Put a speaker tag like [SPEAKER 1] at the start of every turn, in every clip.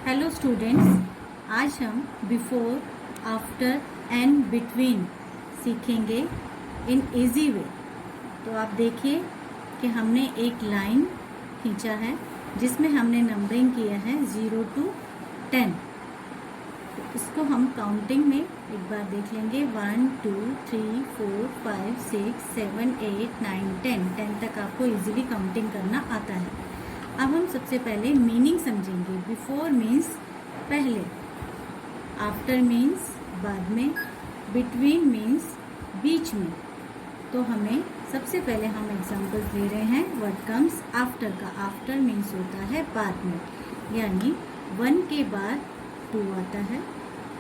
[SPEAKER 1] Hello students, आज हम before, after and between सीखेंगे इन इजी वे। तो आप देखिए कि हमने एक लाइन खींचा है जिसमें हमने नंबरिंग किया है 0 to 10। तो इसको हम काउंटिंग में एक बार देख लेंगे। 1 2 3 4 5 6 7 8 9 10 तक आपको इजीली काउंटिंग करना आता है। अब हम सबसे पहले मीनिंग समझेंगे। बिफोर मीन्स पहले, आफ्टर मीन्स बाद में, बिटवीन मीन्स बीच में। तो हमें सबसे पहले हम एग्जांपल्स ले रहे हैं व्हाट कम्स आफ्टर का। आफ्टर मीन्स होता है बाद में, यानी 1 के बाद 2 आता है,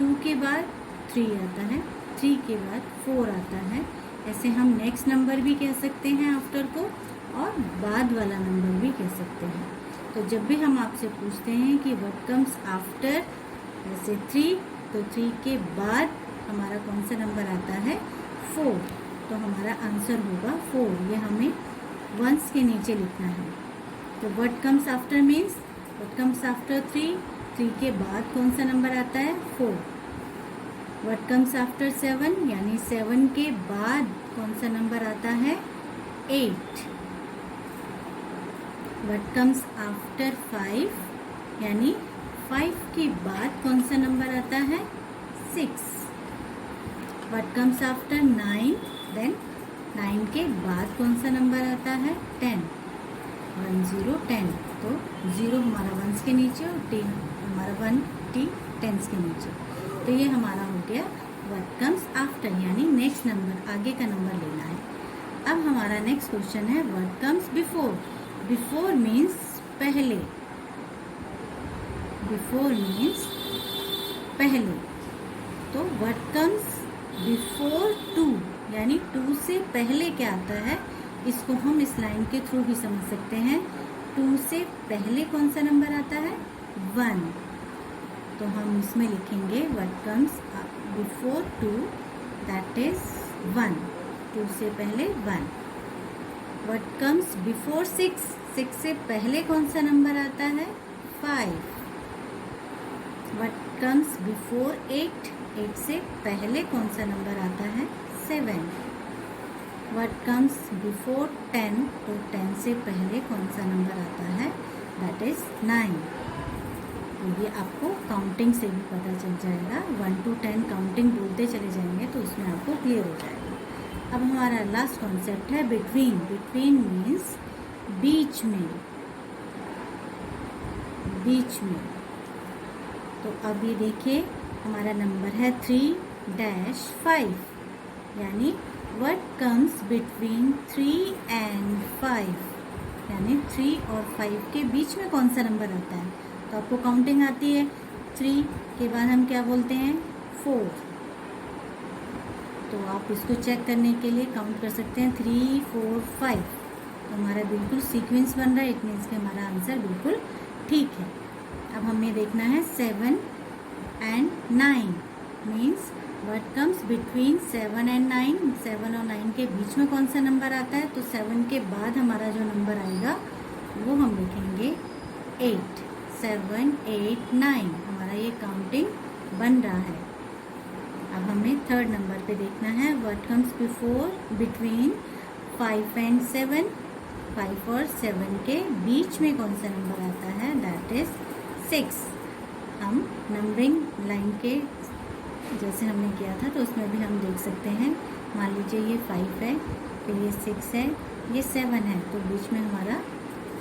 [SPEAKER 1] 2 के बाद 3 आता है, 3 के बाद 4 आता है। ऐसे हम नेक्स्ट नंबर भी कह सकते हैं आफ्टर को, और बाद वाला नंबर भी कह सकते हैं। तो जब भी हम आपसे पूछते हैं कि व्हाट कम्स आफ्टर जैसे 3, तो 3 के बाद हमारा कौन सा नंबर आता है? 4। तो हमारा आंसर होगा 4। ये हमें वंस के नीचे लिखना है। तो what comes after means what comes after 3, 3 के बाद कौन सा नंबर आता है? 4। व्हाट कम्स आफ्टर 7, यानी 7 के बाद कौन सा नंबर आता है? 8। व्हाट कम्स आफ्टर 5, यानी 5 के बाद कौन सा नंबर आता है? 6। व्हाट कम्स आफ्टर 9, देन 9 के बाद कौन सा नंबर आता है? 10। 1 0 10। तो 0 हमारा वंस के नीचे और टी हमारा 1 टी टेंस के नीचे। तो ये हमारा हो गया व्हाट कम्स आफ्टर, यानी नेक्स्ट नंबर, आगे का नंबर लेना है। अब हमारा नेक्स्ट क्वेश्चन है what comes before. Before means पहले। बिफोर मीन्स पहले। तो व्हाट कम्स बिफोर 2, यानी 2 से पहले क्या आता है, इसको हम इस लाइन के थ्रू भी समझ सकते हैं। 2 से पहले कौन सा नंबर आता है? 1। तो हम इसमें लिखेंगे what comes before 2, that is 1। 2 से पहले 1। व्हाट कम्स बिफोर 6, 6 से पहले कौन सा नंबर आता है? 5। व्हाट कम्स बिफोर 8, 8 से पहले कौन सा नंबर आता है? 7। व्हाट कम्स बिफोर 10, तो 10 से पहले कौन सा नंबर आता है? That is 9। तो ये आपको काउंटिंग से भी पता चल जाएगा। 1 to 10 काउंटिंग बोलते चले जाएंगे तो उसमें आपको क्लियर हो जाएगा। अब हमारा लास्ट कॉन्सेप्ट है बिटवीन। बिटवीन मीन्स बीच में। बीच में। तो अब ये देखिए हमारा नंबर है 3-5, यानी व्हाट कम्स बिटवीन 3 and 5, यानी 3 और 5 के बीच में कौन सा नंबर आता है। तो आपको काउंटिंग आती है। 3 के बाद हम क्या बोलते हैं? 4। तो आप इसको चेक करने के लिए काउंट कर सकते हैं 3 4 5। तो हमारा बिल्कुल सीक्वेंस बन रहा है, इट मीन्स कि हमारा आंसर बिल्कुल ठीक है। अब हमें देखना है 7 and 9 means what comes between 7 and 9। 7 और 9 के बीच में कौन सा नंबर आता है? तो 7 के बाद हमारा जो नंबर आएगा वो हम लिखेंगे 8। 7 8 9 हमारा ये काउंटिंग बन रहा है। अब हमें थर्ड नंबर पे देखना है what comes before between 5 and 7। 5 और 7 के बीच में कौन सा नंबर आता है? That is 6। हम नंबरिंग लाइन के जैसे हमने किया था तो उसमें भी हम देख सकते हैं। मान लीजिए ये 5 है, फिर ये 6 है, ये 7 है, तो बीच में हमारा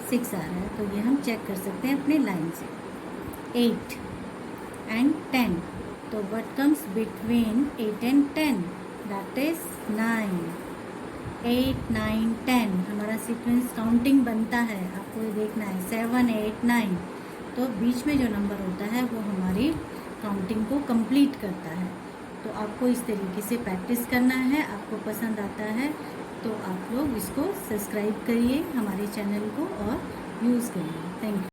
[SPEAKER 1] 6 आ रहा है। तो ये हम चेक कर सकते हैं अपने लाइन से। 8 and 10, तो what comes between 8 and 10? That is 9। 8 9 10 हमारा सीक्वेंस काउंटिंग बनता है। आपको ये देखना है 7 8 9। तो बीच में जो नंबर होता है वो हमारी काउंटिंग को कंप्लीट करता है। तो आपको इस तरीके से प्रैक्टिस करना है। आपको पसंद आता है तो आप लोग इसको सब्सक्राइब करिए हमारे चैनल को और यूज़ करिए। Thank you.